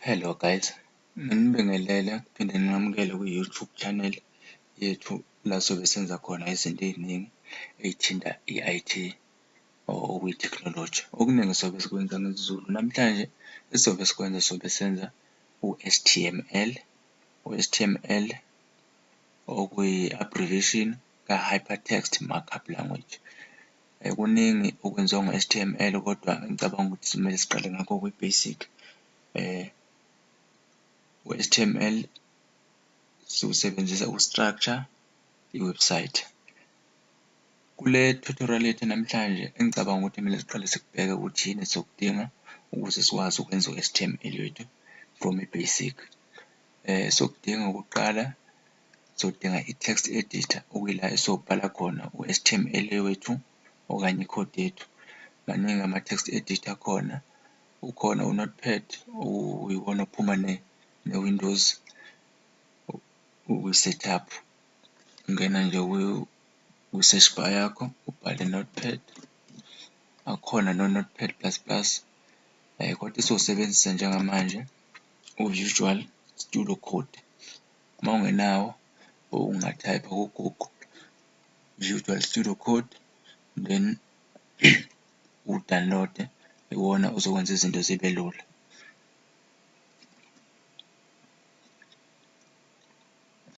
Hello guys, nginibingelele phinde ningamukele ku-YouTube channel yethu la sobe senza khona izinto ey'ningi ey'thinta i-IT or okuyi-technology. Okuningi sobe sikwenza ngesiZulu. Namhlanje esizobe sikwenza sobe senza u-HTML. U-HTML okuyi-abbreviation ka-Hypertext Markup Language. Kuningi okwenziwa ngo-HTML kodwa ngicabanga ukuthi kumele siqale ngakho kwi-basic. U-HTML siwusebenzisa uku-structure iwebsite. Kule tutorial yethu namhlanje engicabanga ukuthi kumele siqale sikubheke ukuthi yini esizokudinga ukuze sikwazi ukwenza u-HTML wethu from i-basic. Sokudinga okokuqala sizodinga i-text editor okuyila esizobhala khona u-HTML wethu okanye i-code yethu. Maningi ama-text editor akhona. Ukhona u-Notepad uyiwona ophuma ne-Windows uyi-setup. Ungena nje kwi-search bar yakho ubhale Notepad. Akhona no-Notepad plus plus. Kodwa esizosebenzisa njengamanje u-Visual Studio Code. Uma ungenawo ungathayipha ku-Google Visual Studio Code then uwudownload-e, iwona uzokwenza izinto zibe lula.